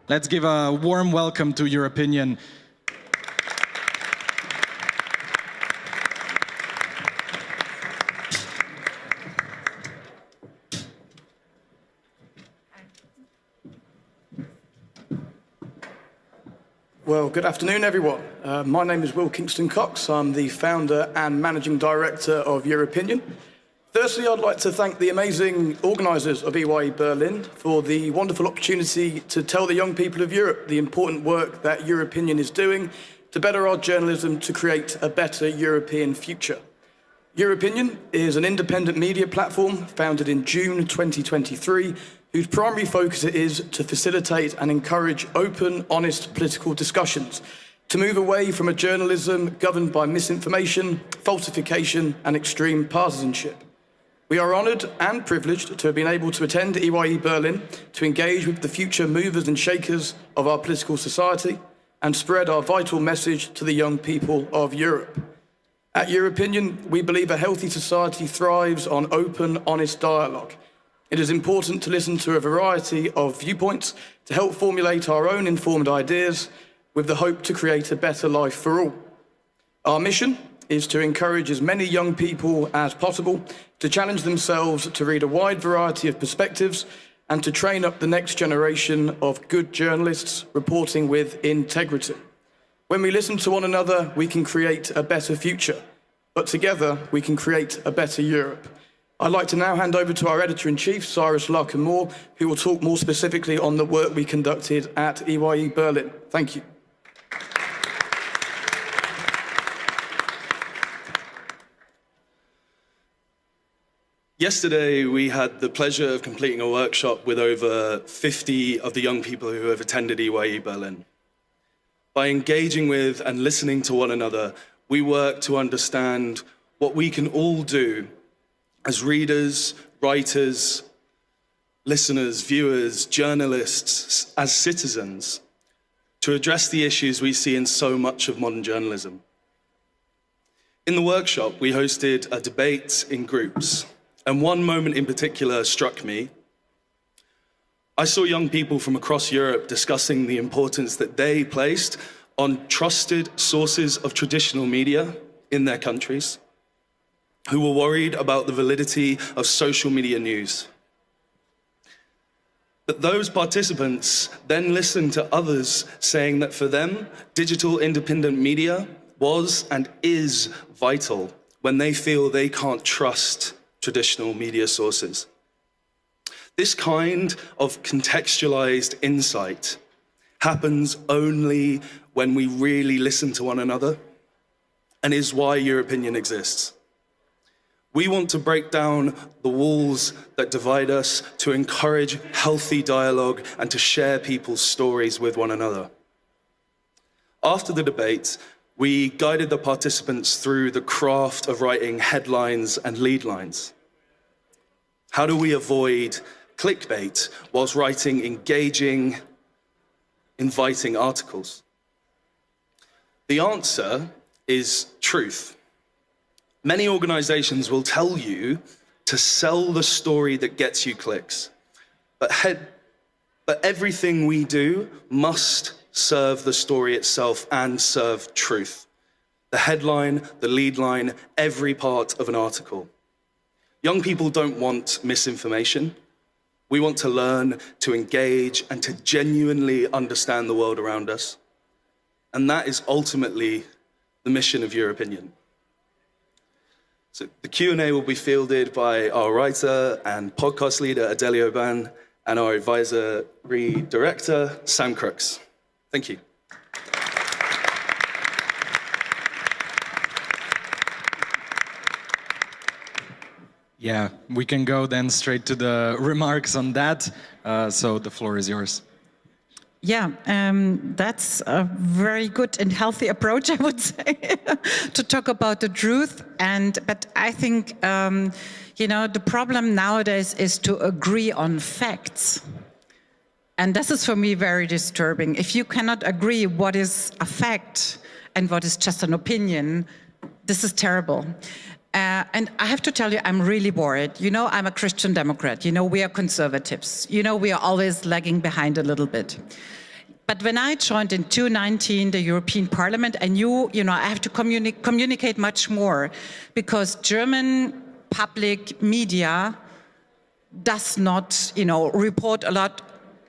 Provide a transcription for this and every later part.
Let's give a warm welcome to Europinion. Well, good afternoon, everyone. My name is Kingston-Cox. I'm the founder and managing director of Europinion. Firstly, I'd like to thank the amazing organisers of EYE Berlin for the wonderful opportunity to tell the young people of Europe the important work that Europinion is doing to better our journalism to create a better European future. Europinion is an independent media platform founded in June 2023, whose primary focus is to facilitate and encourage open, honest political discussions, to move away from a journalism governed by misinformation, falsification, and extreme partisanship. We are honoured and privileged to have been able to attend EYE Berlin to engage with the future movers and shakers of our political society and spread our vital message to the young people of Europe. At Europinion, we believe a healthy society thrives on open, honest dialogue. It is important to listen to a variety of viewpoints to help formulate our own informed ideas with the hope to create a better life for all. Our mission is to encourage as many young people as possible to challenge themselves to read a wide variety of perspectives and to train up the next generation of good journalists reporting with integrity. When we listen to one another, we can create a better future, but together we can create a better Europe. I'd like to now hand over to our Editor-in-Chief, Cyrus Larcombe-Moore, who will talk more specifically on the work we conducted at EYE Berlin. Thank you. Yesterday, we had the pleasure of completing a workshop with over 50 of the young people who have attended EYE Berlin. By engaging with and listening to one another, we work to understand what we can all do as readers, writers, listeners, viewers, journalists, as citizens, to address the issues we see in so much of modern journalism. In the workshop, we hosted a debate in groups, and one moment in particular struck me. I saw young people from across Europe discussing the importance that they placed on trusted sources of traditional media in their countries, who were worried about the validity of social media news. But those participants then listened to others saying that for them, digital independent media was and is vital when they feel they can't trust traditional media sources. This kind of contextualized insight happens only when we really listen to one another, and is why Europinion exists. We want to break down the walls that divide us, to encourage healthy dialogue and to share people's stories with one another. After the debate, we guided the participants through the craft of writing headlines and lead lines. How do we avoid clickbait whilst writing engaging, inviting articles? The answer is truth. Many organizations will tell you to sell the story that gets you clicks, but everything we do must serve the story itself and serve truth. The headline, the lead line, every part of an article. Young people don't want misinformation. We want to learn, to engage, and to genuinely understand the world around us. And that is ultimately the mission of Europinion. So the Q&A will be fielded by our writer and podcast leader, Adelie Aubin, and our advisory director, Sam Crooks. Thank you. Yeah, we can go then straight to the remarks on that. So the floor is yours. Yeah, that's a very good and healthy approach, I would say, to talk about the truth. But I think, the problem nowadays is to agree on facts. And this is for me very disturbing. If you cannot agree what is a fact and what is just an opinion, this is terrible. And I have to tell you, I'm really worried. I'm a Christian Democrat. We are conservatives. We are always lagging behind a little bit. But when I joined in 2019 the European Parliament, I knew, I have to communicate much more, because German public media does not, report a lot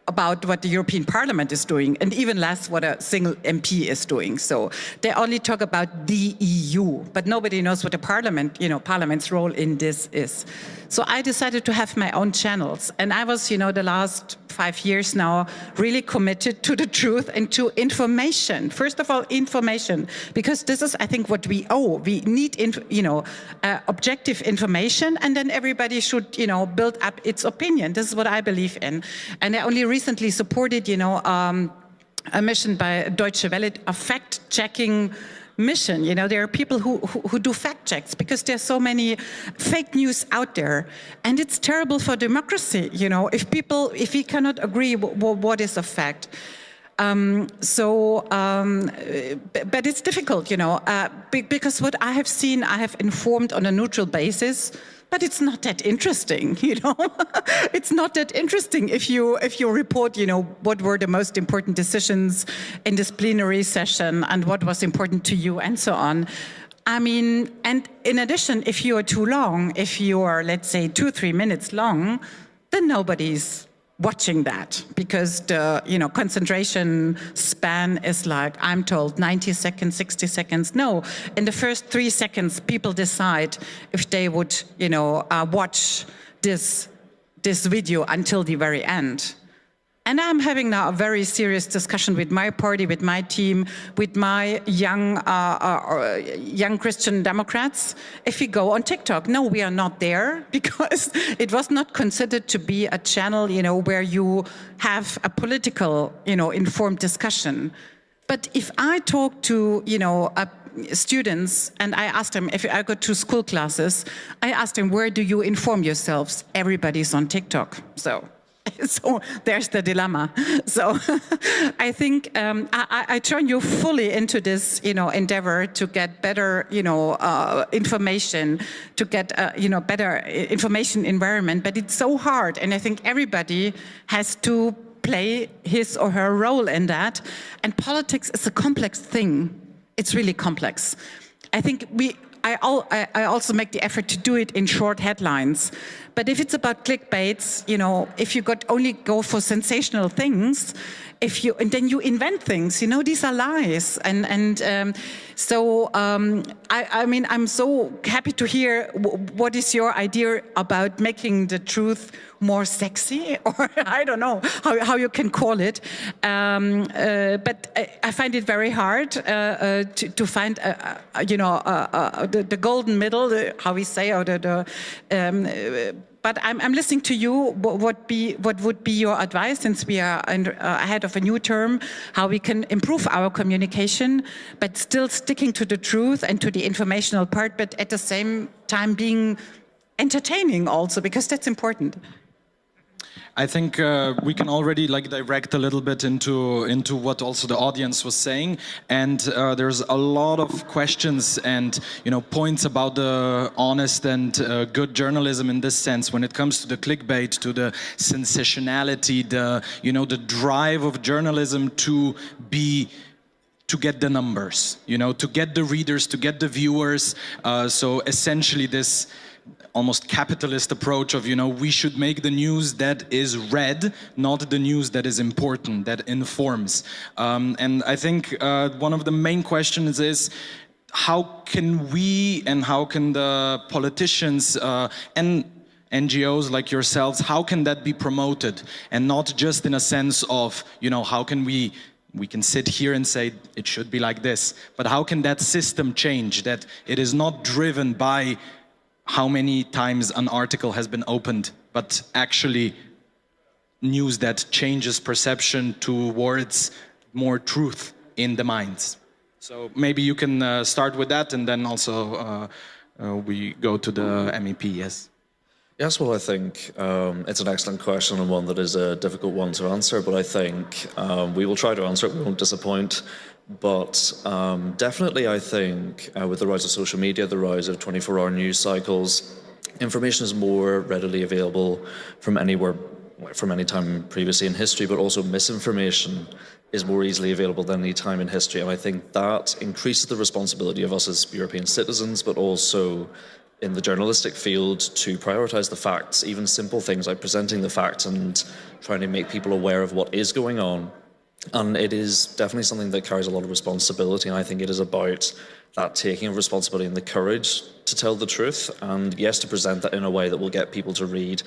about what the European Parliament is doing, and even less what a single MP is doing. So they only talk about the EU, but nobody knows what the Parliament, Parliament's role in this is. So I decided to have my own channels, and I was, the last 5 years now, really committed to the truth and to information. First of all, information, because this is, I think, what we owe. We need, objective information, and then everybody should, build up its opinion. This is what I believe in, and I only recently supported, a mission by Deutsche Welle, a fact-checking mission. There are people who do fact checks, because there's so many fake news out there, and it's terrible for democracy. If we cannot agree what is a fact. But it's difficult, because what I have seen, I have informed on a neutral basis. But it's not that interesting, It's not that interesting if you report, what were the most important decisions in this plenary session and what was important to you and so on. I mean, and in addition, if you are too long, if you are, let's say, 2-3 minutes long, then nobody's watching that, because the concentration span is like, I'm told, 90 seconds, 60 seconds. No, in the first 3 seconds, people decide if they would watch this video until the very end. And I'm having now a very serious discussion with my party, with my team, with my young Christian Democrats. If we go on TikTok, no, we are not there, because it was not considered to be a channel, where you have a political, informed discussion. But if I talk to, students, and I ask them, if I go to school classes, I ask them, where do you inform yourselves? Everybody's on TikTok, so there's the dilemma. So I think I turn you fully into this, endeavor to get better, information, to get, better information environment. But it's so hard, and I think everybody has to play his or her role in that. And politics is a complex thing. It's really complex. I think I also make the effort to do it in short headlines. But if it's about clickbaits, if you only go for sensational things, and then you invent things, these are lies. So I'm so happy to hear what is your idea about making the truth more sexy, or I don't know how you can call it. But I find it very hard to find, the golden middle, how we say, or but I'm listening to you. What would be your advice, since we are ahead of a new term, how we can improve our communication, but still sticking to the truth and to the informational part, but at the same time being entertaining also, because that's important. I think we can already direct a little bit into what also the audience was saying, and there's a lot of questions and points about the honest and good journalism in this sense, when it comes to the clickbait, to the sensationality, the drive of journalism to get the numbers, to get the readers, to get the viewers. So essentially this almost capitalist approach of, we should make the news that is read, not the news that is important, that informs. And I think one of the main questions is, how can we and how can the politicians and NGOs like yourselves, how can that be promoted? And not just in a sense of, how can we can sit here and say it should be like this, but how can that system change, that it is not driven by how many times an article has been opened, but actually news that changes perception towards more truth in the minds. So maybe you can start with that, and then also we go to the MEP, yes. Yes, well, I think it's an excellent question, and one that is a difficult one to answer, but I think we will try to answer it, we won't disappoint. But definitely, I think with the rise of social media, the rise of 24-hour news cycles, information is more readily available from anywhere from any time previously in history, but also misinformation is more easily available than any time in history. And I think that increases the responsibility of us as European citizens, but also in the journalistic field to prioritise the facts, even simple things like presenting the facts and trying to make people aware of what is going on. And it is definitely something that carries a lot of responsibility, and I think it is about that taking of responsibility and the courage to tell the truth, and yes, to present that in a way that will get people to read,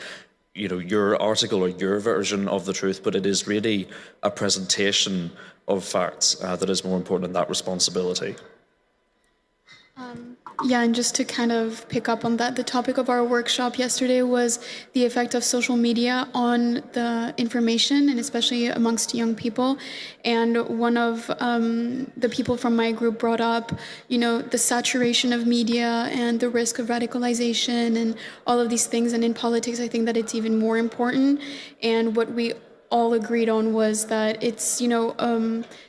you know, your article or your version of the truth, but it is really a presentation of facts that is more important than that responsibility. Yeah, and just to kind of pick up on that, the topic of our workshop yesterday was the effect of social media on the information, and especially amongst young people. And one of the people from my group brought up, you know, the saturation of media and the risk of radicalization and all of these things. And in politics, I think that it's even more important. And what we all agreed on was that it's, you know,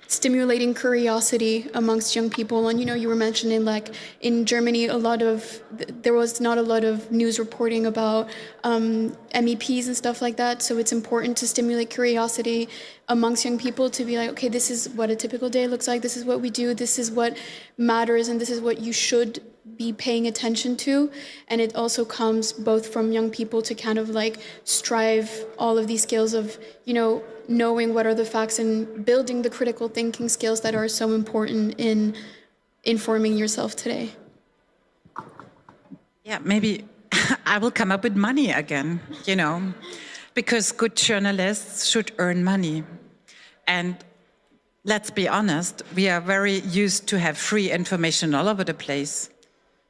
stimulating curiosity amongst young people. And, you know, you were mentioning, like, in Germany, there was not a lot of news reporting about MEPs and stuff like that. So it's important to stimulate curiosity amongst young people to be like, okay, this is what a typical day looks like. This is what we do. This is what matters. And this is what you should be paying attention to. And it also comes both from young people to kind of like strive all of these skills of, you know, knowing what are the facts and building the critical thinking skills that are so important in informing yourself today. Yeah, maybe I will come up with money again, you know, because good journalists should earn money. And let's be honest, we are very used to have free information all over the place.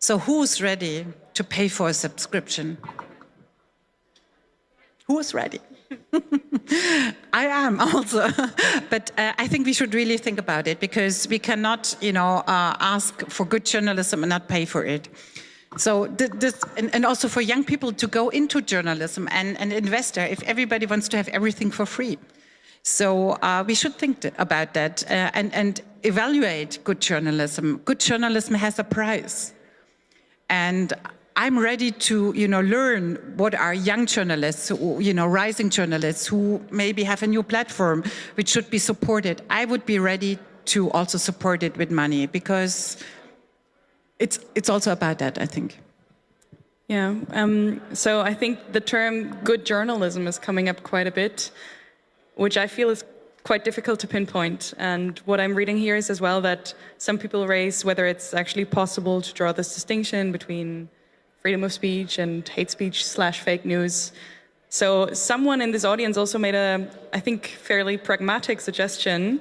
So who's ready to pay for a subscription? Who's ready? I am also, but I think we should really think about it, because we cannot, you know, ask for good journalism and not pay for it. So this, and also for young people to go into journalism and invest there, if everybody wants to have everything for free. So we should think about that and evaluate good journalism. Good journalism has a price. And I'm ready to, you know, learn what are young journalists, you know, rising journalists who maybe have a new platform which should be supported. I would be ready to also support it with money, because it's also about that, I think. Yeah, so I think the term good journalism is coming up quite a bit, which I feel is quite difficult to pinpoint. And what I'm reading here is as well that some people raise whether it's actually possible to draw this distinction between freedom of speech and hate speech / fake news. So someone in this audience also made a, I think, fairly pragmatic suggestion.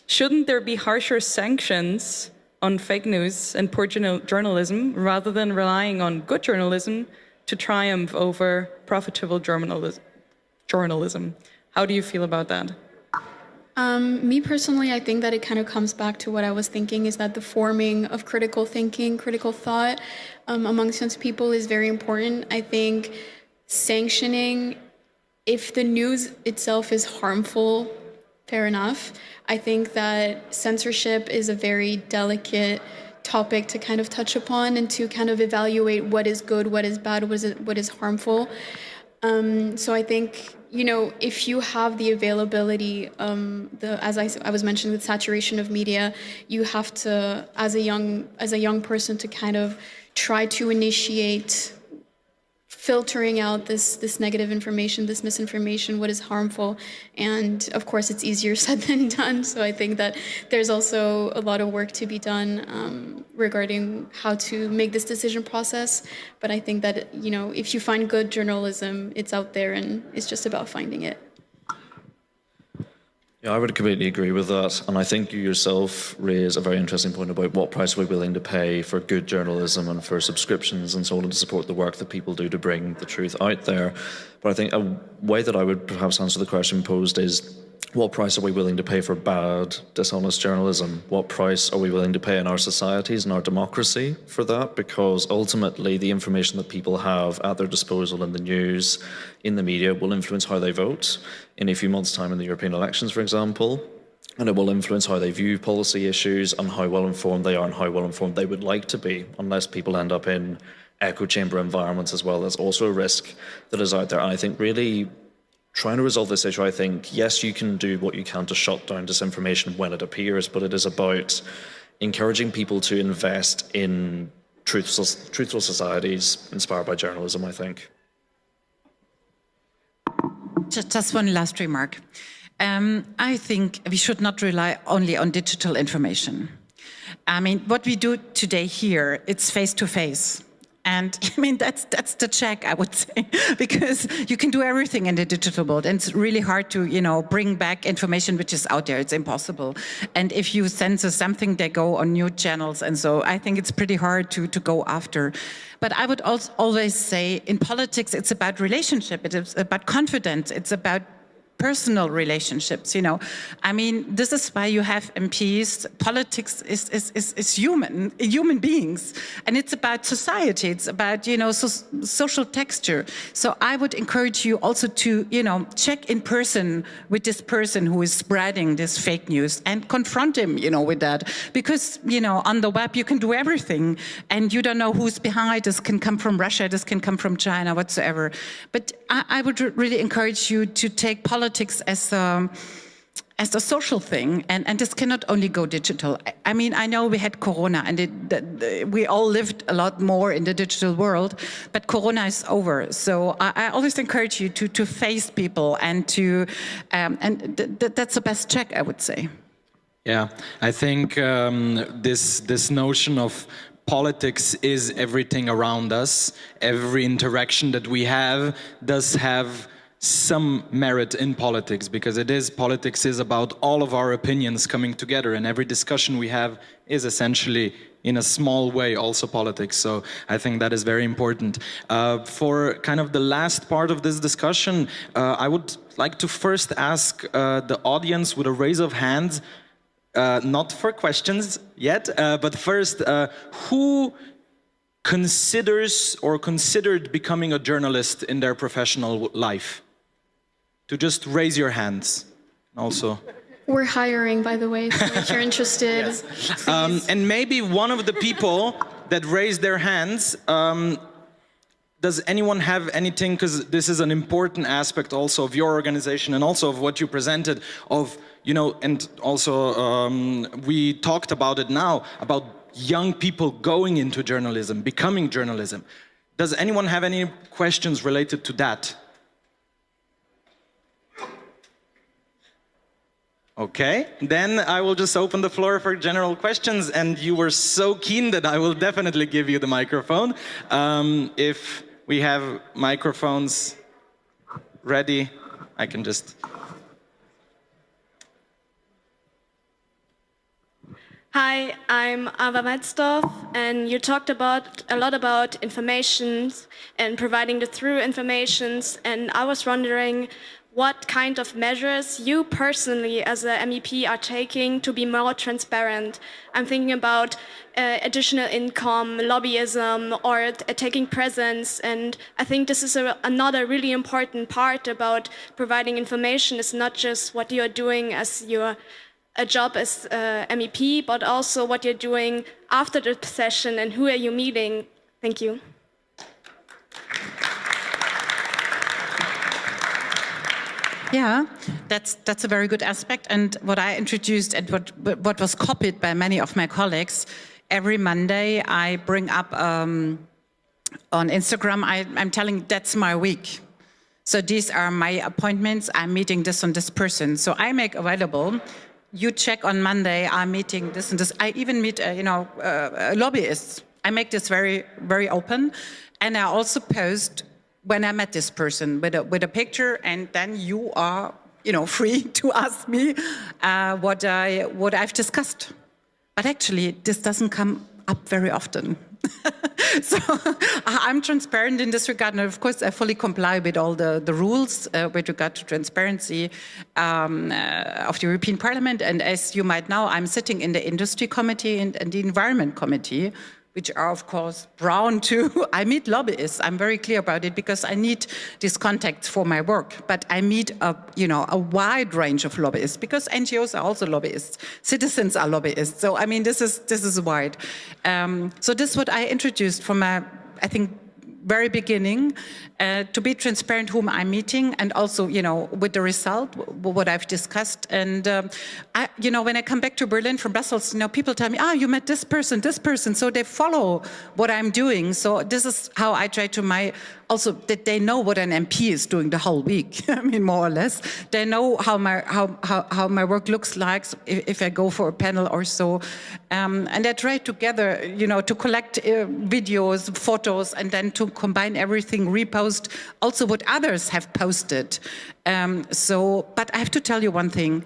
Shouldn't there be harsher sanctions on fake news and poor journalism rather than relying on good journalism to triumph over profitable journalism? How do you feel about that? Me personally, I think that it kind of comes back to what I was thinking, is that the forming of critical thinking, critical thought amongst young people is very important. I think sanctioning, if the news itself is harmful, fair enough. I think that censorship is a very delicate topic to kind of touch upon and to kind of evaluate what is good, what is bad, what is harmful. So I think, you know, if you have the availability, as I was mentioning with saturation of media, you have to, as a young person, to kind of try to initiate filtering out this negative information, this misinformation, what is harmful. And of course, it's easier said than done. So I think that there's also a lot of work to be done regarding how to make this decision process. But I think that, you know, if you find good journalism, it's out there and it's just about finding it. Yeah, I would completely agree with that. And I think you yourself raise a very interesting point about what price we're willing to pay for good journalism and for subscriptions and so on to support the work that people do to bring the truth out there. But I think a way that I would perhaps answer the question posed is, what price are we willing to pay for bad, dishonest journalism? What price are we willing to pay in our societies and our democracy for that? Because ultimately the information that people have at their disposal in the news, in the media, will influence how they vote in a few months' time in the European elections, for example. And it will influence how they view policy issues and how well informed they are and how well informed they would like to be, unless people end up in echo chamber environments as well. That's also a risk that is out there. And I think really trying to resolve this issue, I think, yes, you can do what you can to shut down disinformation when it appears, but it is about encouraging people to invest in truthful societies inspired by journalism, I think. Just one last remark. I think we should not rely only on digital information. I mean, what we do today here, it's face-to-face. And I mean, that's the check, I would say, because you can do everything in the digital world, and it's really hard to, bring back information which is out there. It's impossible. And if you censor something, they go on new channels, and so I think it's pretty hard to go after. But I would also always say, in politics, it's about relationship, it's about confidence, it's about personal relationships, I mean, this is why you have MPs. Politics is human beings, and it's about society. It's about, social texture. So I would encourage you also to, check in person with this person who is spreading this fake news and confront him, with that. Because, on the web, you can do everything, and you don't know who's behind. This can come from Russia, this can come from China, whatsoever. But I would really encourage you to take politics as a social thing, and this cannot only go digital. I mean, I know we had Corona, and we all lived a lot more in the digital world, but Corona is over. So I always encourage you to face people and that's the best check, I would say. Yeah, I think this notion of politics is everything around us. Every interaction that we have does have some merit in politics, because politics is about all of our opinions coming together, and every discussion we have is essentially, in a small way, also politics. So I think that is very important. For kind of the last part of this discussion, I would like to first ask the audience with a raise of hands, not for questions yet, but first, who considers or considered becoming a journalist in their professional life? To just raise your hands also. We're hiring, by the way, so if you're interested. Yes. And maybe one of the people that raised their hands, does anyone have anything, because this is an important aspect also of your organization and also of what you presented, of, and also we talked about it now, about young people going into journalism, becoming journalism. Does anyone have any questions related to that? Okay, then I will just open the floor for general questions, and you were so keen that I will definitely give you the microphone. If we have microphones ready, I can just... Hi, I'm Ava Metzdorf, and you talked a lot about information and providing the true informations, and I was wondering what kind of measures you personally as a MEP are taking to be more transparent. I'm thinking about additional income, lobbyism, or taking presence, and I think this is another really important part about providing information. It's not just what you're doing as your job as MEP, but also what you're doing after the session and who are you meeting. Thank you. Yeah, that's a very good aspect. And what I introduced and what was copied by many of my colleagues, every Monday I bring up on Instagram, I'm telling that's my week. So these are my appointments. I'm meeting this and this person. So I make available. You check on Monday, I'm meeting this and this. I even meet, lobbyists. I make this very, very open. And I also post when I met this person with a picture, and then you are, free to ask me what I've discussed. But actually, this doesn't come up very often. So I'm transparent in this regard, and of course I fully comply with all the rules with regard to transparency of the European Parliament. And as you might know, I'm sitting in the Industry Committee and the Environment Committee, which are, of course, brown too. I meet lobbyists. I'm very clear about it because I need these contacts for my work. But I meet a wide range of lobbyists because NGOs are also lobbyists. Citizens are lobbyists. So I mean, this is wide. So this is what I introduced from I think very beginning, to be transparent whom I'm meeting, and also, with the result, what I've discussed. And when I come back to Berlin from Brussels, people tell me, you met this person, so they follow what I'm doing. So this is how I try to also that they know what an MP is doing the whole week. I mean, more or less, they know how my work looks like if I go for a panel or so, and I try together, to collect videos, photos, and then to combine everything, repost also what others have posted. But I have to tell you one thing: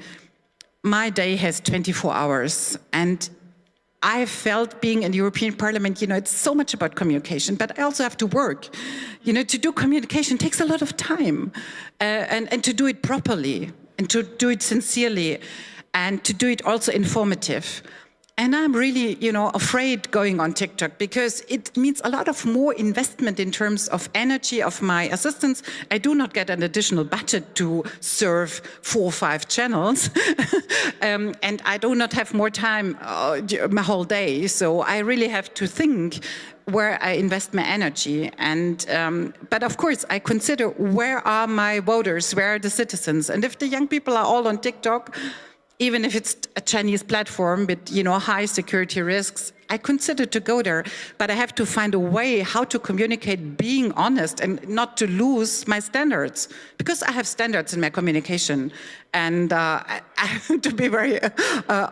my day has 24 hours, and I felt being in the European Parliament, it's so much about communication, but I also have to work. To do communication takes a lot of time, and to do it properly, and to do it sincerely, and to do it also informative. And I'm really, afraid going on TikTok, because it means a lot of more investment in terms of energy of my assistants. I do not get an additional budget to serve 4 or 5 channels. And I do not have more time my whole day. So I really have to think where I invest my energy. And but of course, I consider, where are my voters? Where are the citizens? And if the young people are all on TikTok, even if it's a Chinese platform with, high security risks, I consider to go there, but I have to find a way how to communicate being honest and not to lose my standards, because I have standards in my communication. And I have to be very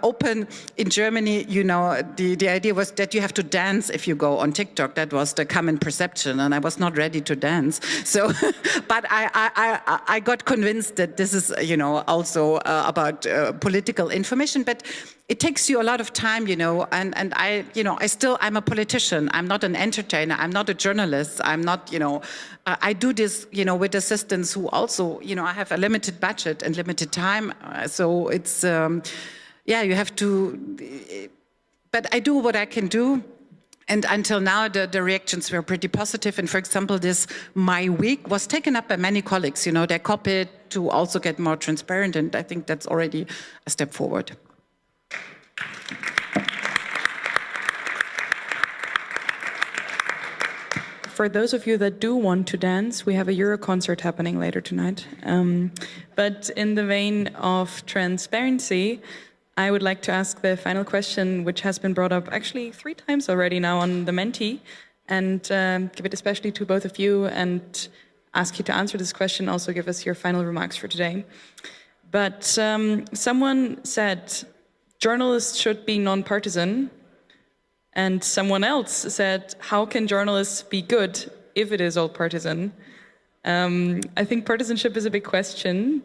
open. In Germany, the idea was that you have to dance if you go on TikTok. That was the common perception, and I was not ready to dance. So, but I got convinced that this is, also about political information. But it takes you a lot of time, and I'm a politician. I'm not an entertainer. I'm not a journalist. I'm not, I do this, with assistants who also, I have a limited budget and limited time. So it's, you have to, but I do what I can do. And until now, the reactions were pretty positive. And for example, this My Week was taken up by many colleagues. They copied to also get more transparent. And I think that's already a step forward. For those of you that do want to dance, we have a Euro concert happening later tonight. But in the vein of transparency, I would like to ask the final question, which has been brought up actually 3 times already now on the Menti, and give it especially to both of you and ask you to answer this question, also give us your final remarks for today. But someone said journalists should be non-partisan, and someone else said, how can journalists be good if it is all partisan? I think partisanship is a big question.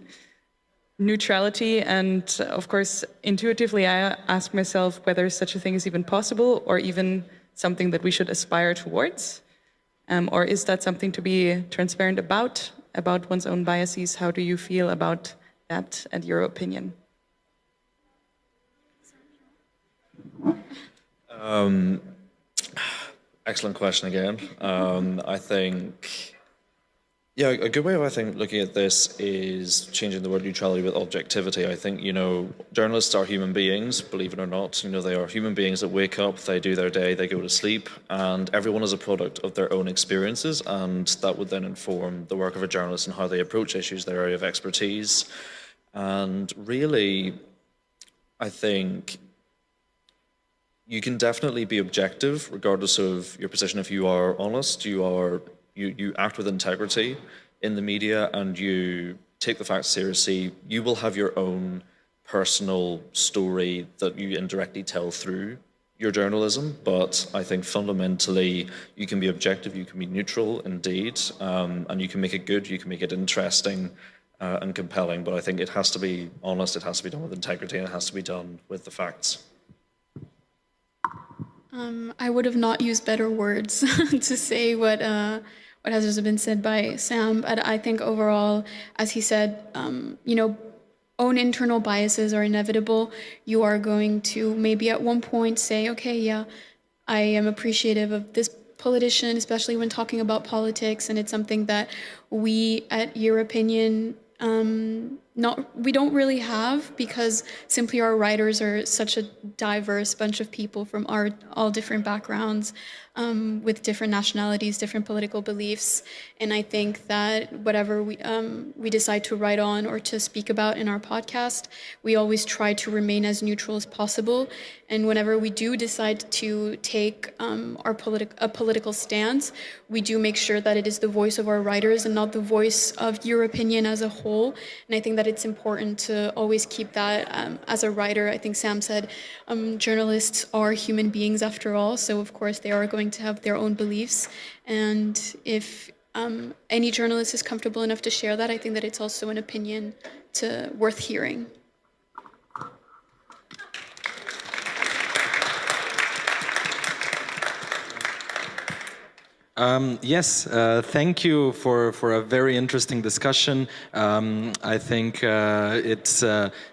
Neutrality, and of course, intuitively, I ask myself whether such a thing is even possible, or even something that we should aspire towards. Or is that something to be transparent about one's own biases? How do you feel about that and your opinion? Excellent question again. I think, a good way of looking at this is changing the word neutrality with objectivity. I think, journalists are human beings, believe it or not. They are human beings that wake up, they do their day, they go to sleep, and everyone is a product of their own experiences, and that would then inform the work of a journalist and how they approach issues, their area of expertise. And really, I think you can definitely be objective, regardless of your position. If you are honest, you act with integrity in the media, and you take the facts seriously, you will have your own personal story that you indirectly tell through your journalism. But I think fundamentally, you can be objective, you can be neutral indeed, and you can make it good, you can make it interesting and compelling. But I think it has to be honest, it has to be done with integrity, and it has to be done with the facts. I would have not used better words to say what has just been said by Sam, but I think overall, as he said, own internal biases are inevitable. You are going to maybe at one point say, okay, yeah, I am appreciative of this politician, especially when talking about politics, and it's something that we at Europinion we don't really have, because simply our writers are such a diverse bunch of people from all different backgrounds, with different nationalities, different political beliefs. And I think that whatever we decide to write on or to speak about in our podcast, we always try to remain as neutral as possible. And whenever we do decide to take a political stance, we do make sure that it is the voice of our writers and not the voice of Europinion as a whole. And I think that it's important to always keep that as a writer. I think Sam said journalists are human beings after all, so of course they are going to have their own beliefs. And if any journalist is comfortable enough to share that, I think that it's also an opinion worth hearing. Yes, thank you for a very interesting discussion. I think it's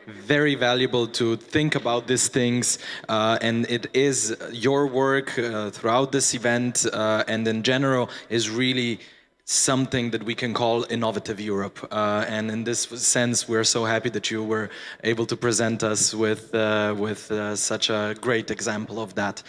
very valuable to think about these things, and it is your work throughout this event and in general is really something that we can call innovative Europe. And in this sense, we're so happy that you were able to present us with such a great example of that.